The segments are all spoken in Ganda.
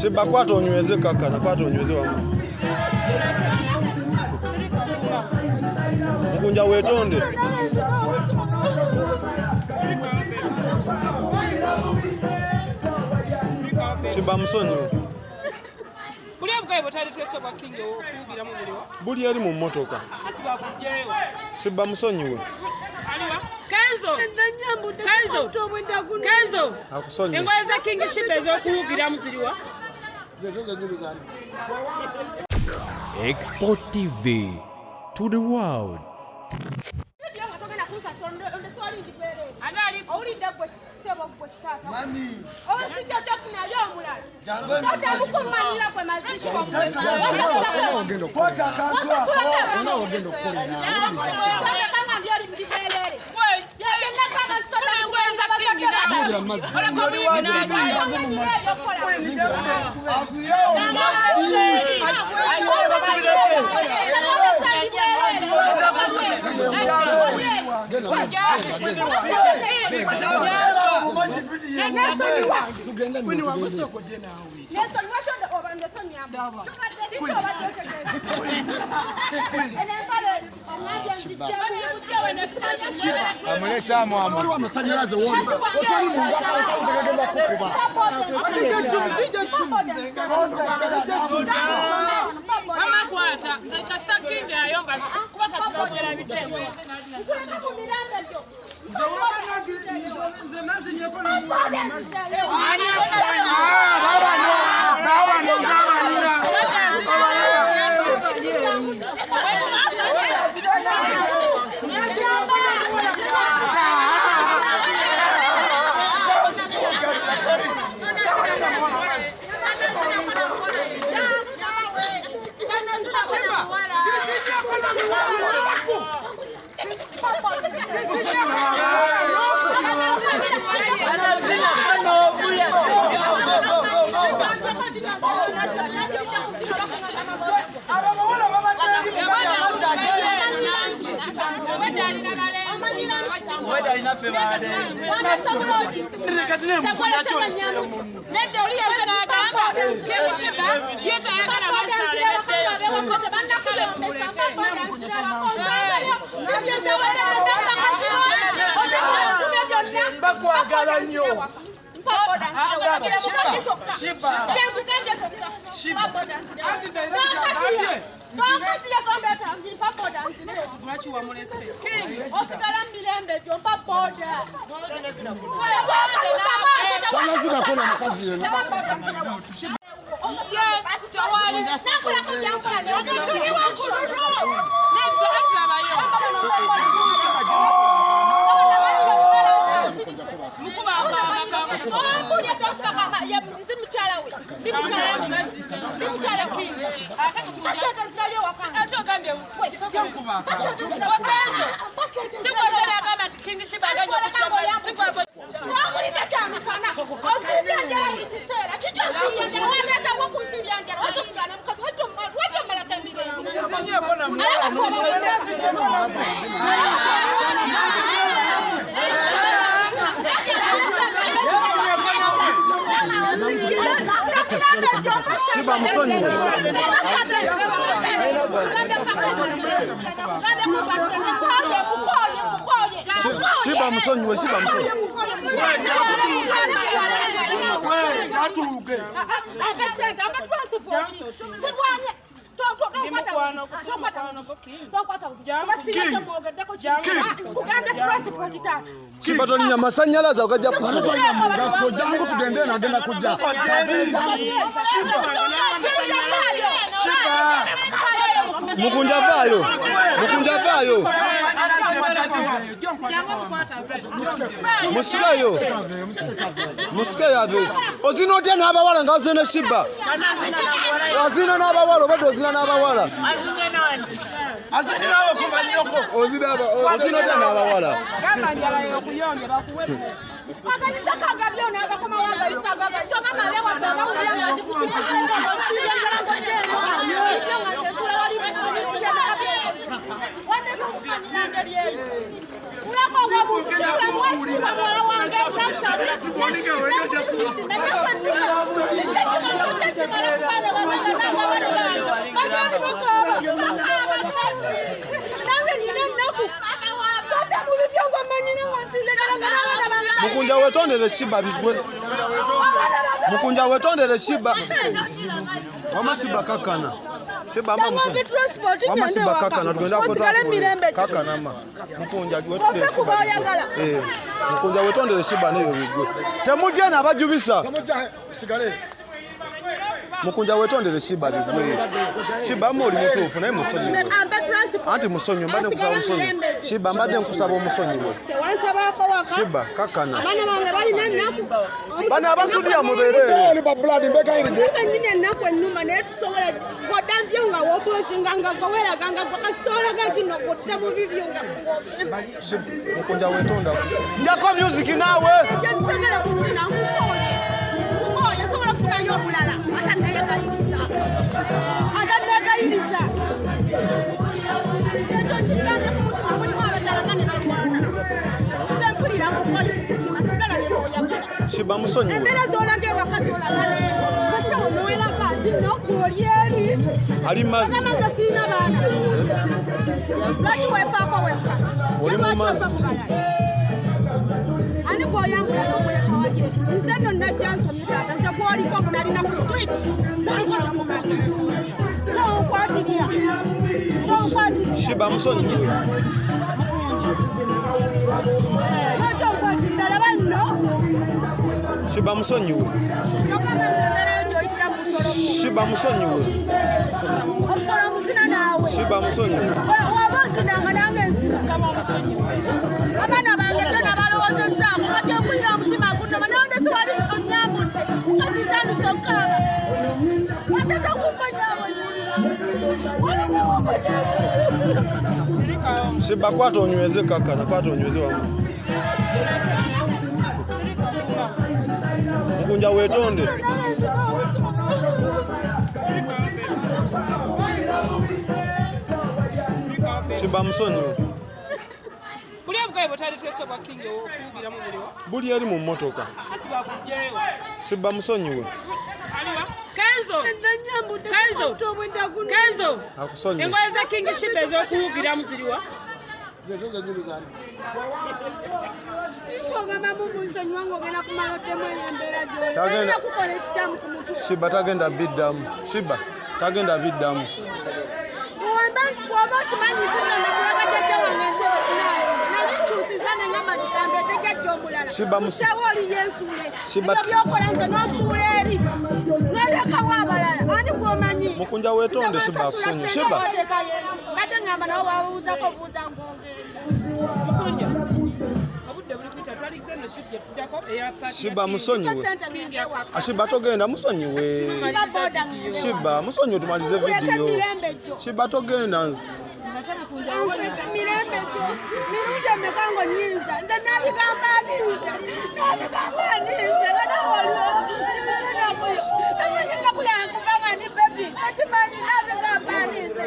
Sheeba kwata onyweze kaka na kwata onyweze wamu. Omukunja wetonde. Sheeba musonyo. Buli yali mu mmotoka. Sheeba musonyiwe. Kenzo. Akusonye. Engoye za King Sheeba ez'okuwugira muziriwa. Export TV to the world. Amulesa mwamu Amasanyalaze wona. Otali mungu akasauza kagenda kukuba. Mama kwata zakasa King ayomba kuba kasitogera bitengo. Sheeba musonyi. Sheeba musonyi, Sheeba musonyi. Sheeba tolinya masanyalaze okajja Jangu tugende nagenda kujja. Mukunja vaayo. Musike yave. Ozina otya n'abawala nga ozina Sheeba. Ozina n'abawala obadde ozina n'abawala. Ozina otya n'abawala. Mukunja wetondere Sheeba bigwe. Mukunja wetondere Sheeba. Mama Sheeba kakana. Sheeba mama muso. Mama Sheeba kakana tugenda ko kakana ma. Mukunja wetondere Sheeba. Mukunja wetondere Sheeba neyo bigwe. Temuje na bajubisa. Sigale. Mukunja wetondere Sheeba bigwe. Sheeba moli mutufu naye musonyi. Anti musonyi mbade kusaba musonyi. Sheeba mbade nkusaba omusonyi we. Sheeba kakana. Bana abasudia mubere. Ni babladi mbeka iride. Nyine nakwe numa netusobola kodambye nga wokozinga nga gawera ganga kwastola gati nokutta mu bibyo nga Mukunja wetonda. Njako music nawe. Kyasagala kusina ngoye. Ngoye sobola funayo bulala. Atandayagayiriza. Atandayagayiriza. Ekyo kigamba ku mutima mulimu abatalagane balwana. Mpulira ngoye ku mutima sigala ne boyagala. Sheeba musonyi we. Embeera zolage wakazola kale. Basa omuwela kati nokuolyeri. Ali mazi. Namaza sina bana. Lwaki wefaako wekka? Oli mu mazi. Ani gw'oyambula n'omuleka wali eri. Nze nno najja nsomye taata. Nze gw'oliko ngo nalina ku street. N'oliko tomumanyi. Tonkwatirira. Tonkwatirira. Sheeba musonyi we. Lwaki onkwatirira laba nno? Sheeba musonyi we. Sheeba musonyi we. Omusolo nguzina naawe. Sheeba musonyi we. Waba ozinanga nange nzina. Abaana bange tona balowoozezaako kati empulira omutima gunnuma nawonde siwali onyambudde kazitandise okukaaba ate tokumpanyaawe Sheeba kwata onyweze kakana kwata onyweze wamu. Mukunja wetonde. Sheeba musonyi we. Buli abugaye bwetali twese obwa King okuwugira mu buliwa. Buli eri mu mmotoka. Ati bakujjeyo. Sheeba musonyi we. Aliwa? Kenzo. Kenzo. Kenzo. Akusonyi. Engoye za King Sheeba ez'okuwugira muziriwa. Zezo nyini zani. Shogamba mumusonyiwa ng'ogenda kumaloddemu embeera gy'oli. Tagenda. Olina kukola ekikyamu ku mutu. Sheeba tagenda biddamu. Sheeba tagenda biddamu. Bw'oba okimanyi nti nno nakulaga jjajja wange entebe kunaalonda. Nali nkyusiza ne ngamba nti kandeete jjajja omulala. Sheeba Musaawo oli yensuule. Sheeba- Ebyo by'okola nze n'osuula eri. N'oteekawo abalala. Ani gw'omanyi? Mukunja wetonde Sheeba akusonyi. Sheeba. Badde ngamba nawe wabuuzako buuza ng'ogenda. Omukunja. Obudde buli kuyita twaligze nno shift gye tuddako eya paaki. Sheeba musonyi we. Sente ng'ewa. Sheeba togenda musonyi we. Sheeba musonyi otumalize Kuleka vidiyo. emirembe gyo. Sheeba togenda nze. Nate Mukunja Kuleka emirembe gyo. Mirundi emeka ngo nnyinza. Nze nabigamba aninze. Nabigamba aninze. Bana waliwo. Nze nakuyo. Emanyi nakuyankuba nga ndi bebi. Nakimanyi nabigamba aninze.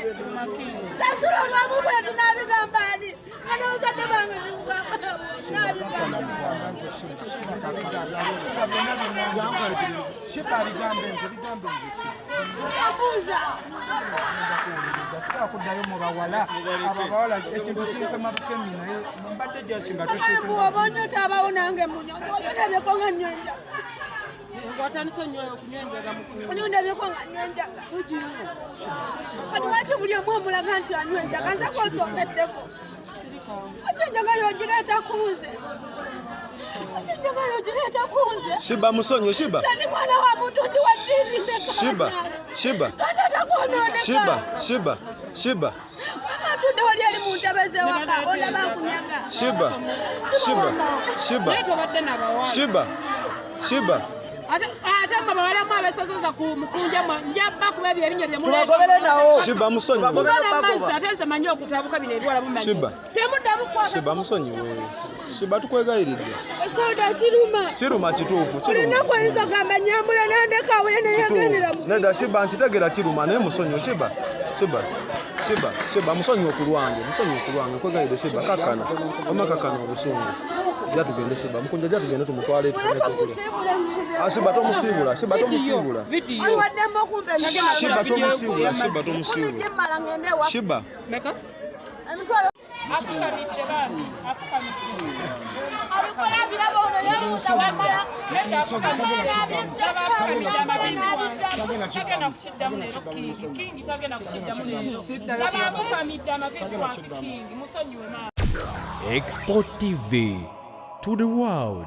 Nasula olwamu bwetu nabigamba ani. Kana uzadde bange nikugamba nabo. Nabigamba. Sheeba aligambe nze bigambe nze. Abuuza. Jasika kuddayo mu bawala. Abawala ekintu kiyitama bukemi naye mbadde gyasinga tushuka. Bw'oba onyotabawo nange munyonzi. Wabyonabyeko nga nnywenja. watandise onnyo okunywenjaga Mukunja. Onondabyeko nga nnywenjaga. Kati lwaki buli omu omulaga nti anywenjaga nze k'osombeddeko. Ekyenjaga y'ogireeta ku nze. Ekyenjaga y'ogireeta ku nze. Sheeba musonyi. Sheeba. Ndi mwana wa muntu ndi wa ddiini ndeka. Sheeba. Sheeba. Tondeeta kwonooneka. Sheeba. Sheeba. Sheeba. Mama atudde wali eri mu ntebe z'ewaka olaba nkunyaga. Sheeba. Sheeba. Sheeba. Naye tobadde nabawala. Sheeba. Sheeba. Ate mabawalamu abeesozoza ku Mukunja njabba kuba ebyo bye muleeta. Tubagobere nawo. Sheeba musonyi. Kubala amazzi ate nze manyi okutabuka bino ebirwala bumanyi. Sheeba. Temuddamu kwaba. Sheeba musonyi we. Sheeba tukwegayiridde. Esoda kiruma. Kiruma kituufu. Olina kuyinza gamba nyambula nandekawo ye neyegendera. Nedda Sheeba nkitegera kiruma naye musonyi. Sheeba. Sheeba. Sheeba. Sheeba musonyi okulwange. Musonyi okulwange. Nkwegayiridde Sheeba kakana. Oma kakana obusungu. Ja tugende Sheeba. Omukunja ja tugende tumutwale tukuleetokule. Sheeba tomusiibula. Sheeba tomusiibula. Sheeba tomusiibula. Sheeba tomusiibula. Sheeba. Meka? Afukamidde baani. Afukamidde. Alikola birabo ono yemuusa wamala. Tagenda kukiddamu leero Kingi tagenda kukiddamu leero. Abafukamidde amagezi wansi Kingi musonyiwe maama. Export TV to the world.